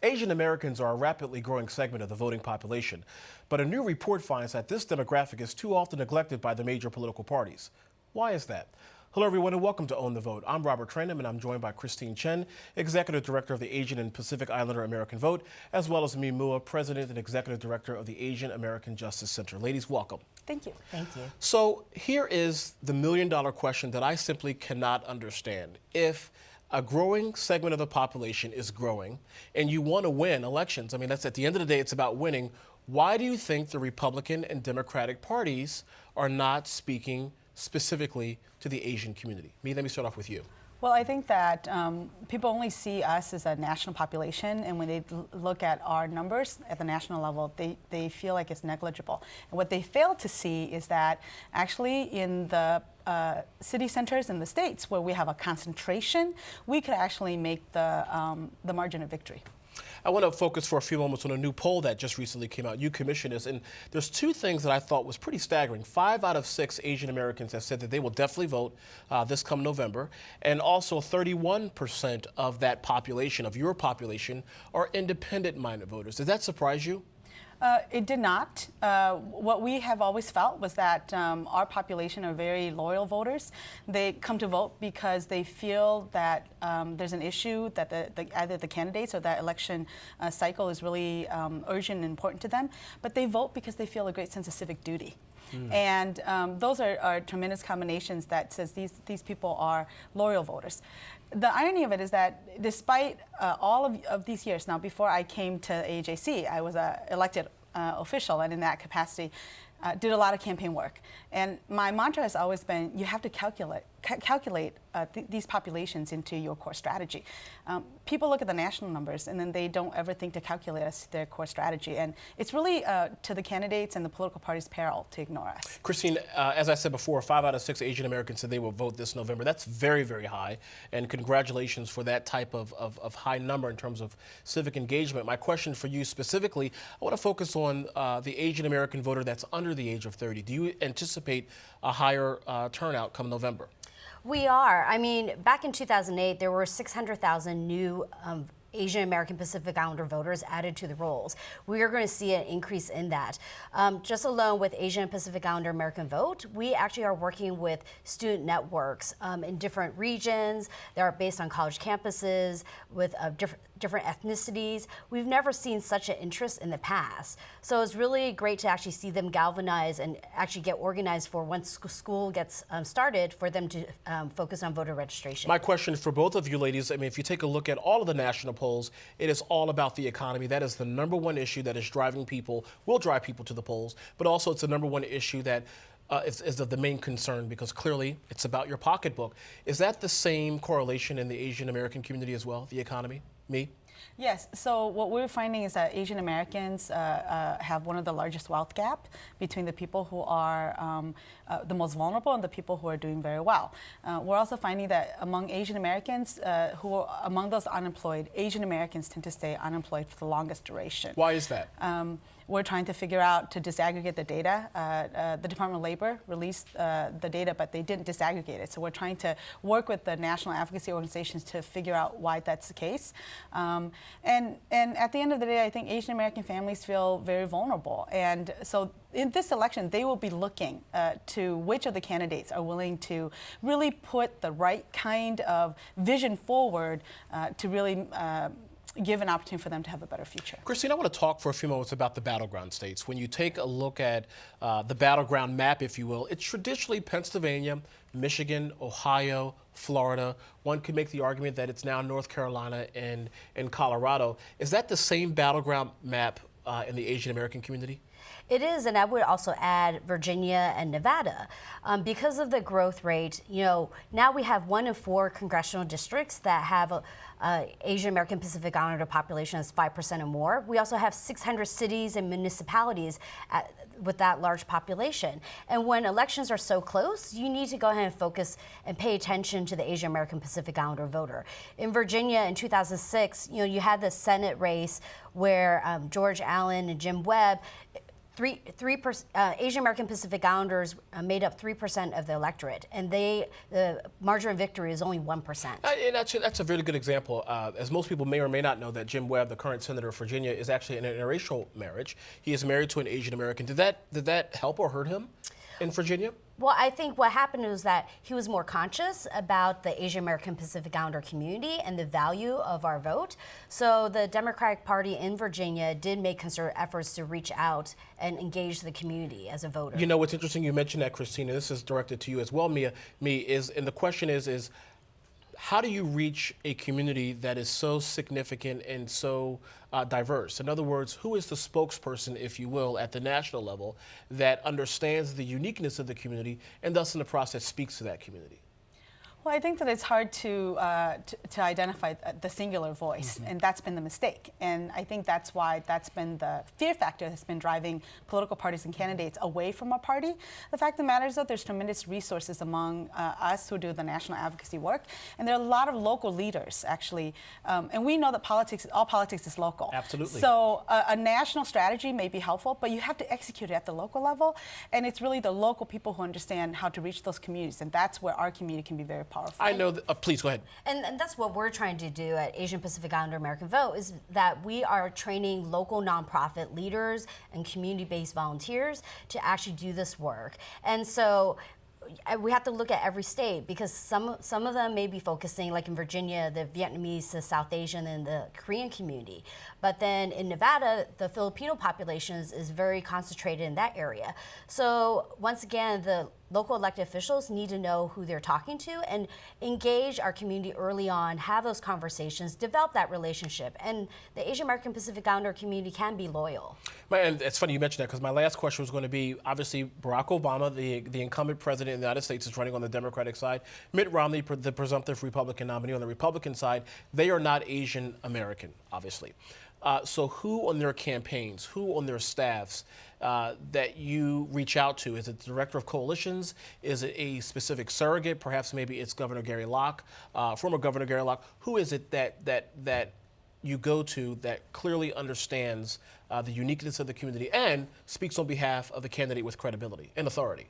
Asian Americans are a rapidly growing segment of the voting population, but a new report finds that this demographic is too often neglected by the major political parties. Why is that? Hello, everyone, and welcome to Own the Vote. I'm Robert Trenham, and I'm joined by Christine Chen, Executive Director of the Asian and Pacific Islander American Vote, as well as Mee Moua, President and Executive Director of the Asian American Justice Center. Ladies, welcome. Thank you. Thank you. So here is the million-dollar question that I simply cannot understand. If a growing segment of the population is growing and you want to win elections, I mean, that's at the end of the day, it's about winning. Why do you think the Republican and Democratic parties are not speaking specifically to the Asian community? Mee, let me start off with you. Well, I think that people only see us as a national population, and when they look at our numbers at the national level, they feel like it's negligible. And what they fail to see is that actually in the city centers in the states where we have a concentration, we could actually make the margin of victory. I want to focus for a few moments on a new poll that just recently came out. You commissioned this, and there's two things that I thought was pretty staggering. 5 out of 6 Asian Americans have said that they will definitely vote this come November, and also 31% of that population, of your population, are independent-minded voters. Does that surprise you? It did not. What we have always felt was that our population are very loyal voters. They come to vote because they feel that there's an issue that either the candidates or that election cycle is really urgent and important to them. But they vote because they feel a great sense of civic duty. And those are tremendous combinations that says these people are loyal voters. The irony of it is that despite all of these years, now before I came to AAJC, I was an elected official, and in that capacity did a lot of campaign work. And my mantra has always been, you have to calculate these populations into your core strategy. People look at the national numbers and then they don't ever think to calculate us their core strategy. And it's really to the candidates and the political parties' peril to ignore us. Christine, as I said before, 5 out of 6 Asian Americans said they will vote this November. That's very, very high. And congratulations for that type of high number in terms of civic engagement. My question for you specifically, I want to focus on the Asian American voter that's under the age of 30. Do you anticipate a higher turnout come November? We are. I mean, back in 2008, there were 600,000 new Asian American Pacific Islander voters added to the rolls. We are going to see an increase in that. Just alone with Asian Pacific Islander American Vote, we actually are working with student networks in different regions. They are based on college campuses with different ethnicities. We've never seen such an interest in the past. So it's really great to actually see them galvanize and actually get organized for once school gets started for them to focus on voter registration. My question for both of you ladies, I mean, if you take a look at all of the national polls, it is all about the economy. That is the #1 issue that is driving people, will drive people to the polls, but also it's the #1 issue that is of the main concern because clearly it's about your pocketbook. Is that the same correlation in the Asian American community as well, the economy? Mee? Yes, so what we're finding is that Asian Americans have one of the largest wealth gap between the people who are the most vulnerable and the people who are doing very well. We're also finding that among Asian Americans, who are among those unemployed, Asian Americans tend to stay unemployed for the longest duration. Why is that? We're trying to figure out to disaggregate the data. The Department of Labor released the data, but they didn't disaggregate it. So we're trying to work with the national advocacy organizations to figure out why that's the case. And at the end of the day, I think Asian American families feel very vulnerable. And so in this election, they will be looking to which of the candidates are willing to really put the right kind of vision forward to really give an opportunity for them to have a better future. Christine, I want to talk for a few moments about the battleground states. When you take a look at the battleground map, if you will, it's traditionally Pennsylvania, Michigan, Ohio, Florida. One could make the argument that it's now North Carolina and Colorado. Is that the same battleground map in the Asian American community? It is, and I would also add Virginia and Nevada. Because of the growth rate, you know, now we have 1 in 4 congressional districts that have Asian American Pacific Islander population is 5% or more. We also have 600 cities and municipalities with that large population. And when elections are so close, you need to go ahead and focus and pay attention to the Asian American Pacific Islander voter. In Virginia in 2006, you know, you had the Senate race where George Allen and Jim Webb Asian American Pacific Islanders made up 3% of the electorate, and the margin of victory is only 1%. And that's a really good example. As most people may or may not know, that Jim Webb, the current senator of Virginia, is actually in an interracial marriage. He is married to an Asian American. Did that help or hurt him in Virginia? Well, I think what happened was that he was more conscious about the Asian American Pacific Islander community and the value of our vote. So the Democratic Party in Virginia did make concerted efforts to reach out and engage the community as a voter. You know, what's interesting, you mentioned that, Christina, this is directed to you as well, Mia, and the question is how do you reach a community that is so significant and so diverse? In other words, who is the spokesperson, if you will, at the national level that understands the uniqueness of the community and thus in the process speaks to that community? Well, I think that it's hard to identify the singular voice, and that's been the mistake. And I think that's why that's been the fear factor that's been driving political parties and candidates away from our party. The fact of the matter is that there's tremendous resources among us who do the national advocacy work, and there are a lot of local leaders, actually. And we know that all politics is local. Absolutely. So a national strategy may be helpful, but you have to execute it at the local level, and it's really the local people who understand how to reach those communities, and that's where our community can be very powerful. I know that, please go ahead. And that's what we're trying to do at Asian Pacific Islander American Vote, is that we are training local nonprofit leaders and community-based volunteers to actually do this work. And so we have to look at every state, because some of them may be focusing, like in Virginia, the Vietnamese, the South Asian, and the Korean community. But then in Nevada, the Filipino population is very concentrated in that area. So once again, the local elected officials need to know who they're talking to and engage our community early on, have those conversations, develop that relationship. And the Asian American Pacific Islander community can be loyal. And it's funny you mentioned that, because my last question was going to be, obviously, Barack Obama, the incumbent president of the United States, is running on the Democratic side. Mitt Romney, the presumptive Republican nominee on the Republican side, they are not Asian American, obviously. So who on their campaigns, who on their staffs that you reach out to? Is it the director of coalitions? Is it a specific surrogate? Perhaps maybe it's Governor Gary Locke, former Governor Gary Locke. Who is it that you go to that clearly understands the uniqueness of the community and speaks on behalf of the candidate with credibility and authority?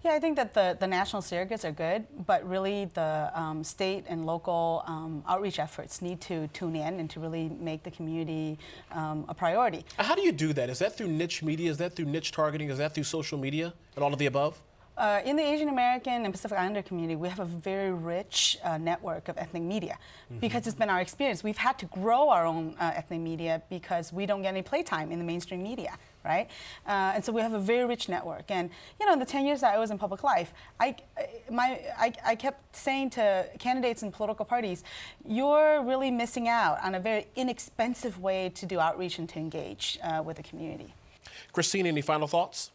Yeah, I think that the national surrogates are good, but really the state and local outreach efforts need to tune in and to really make the community a priority. How do you do that? Is that through niche media? Is that through niche targeting? Is that through social media and all of the above? In the Asian American and Pacific Islander community, we have a very rich network of ethnic media, because it's been our experience. We've had to grow our own ethnic media because we don't get any playtime in the mainstream media, right? And so we have a very rich network. And you know, in the 10 years that I was in public life, I kept saying to candidates and political parties, you're really missing out on a very inexpensive way to do outreach and to engage with the community. Christine, any final thoughts?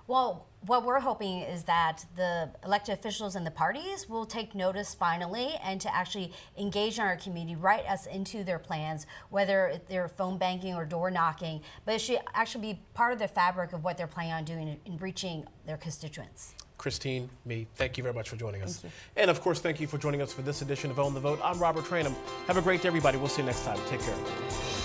Well, what we're hoping is that the elected officials and the parties will take notice finally and to actually engage in our community, write us into their plans, whether they're phone banking or door knocking, but it should actually be part of the fabric of what they're planning on doing in reaching their constituents. Christine, Mee, thank you very much for joining us. And of course, thank you for joining us for this edition of On the Vote. I'm Robert Tranum. Have a great day, everybody. We'll see you next time. Take care.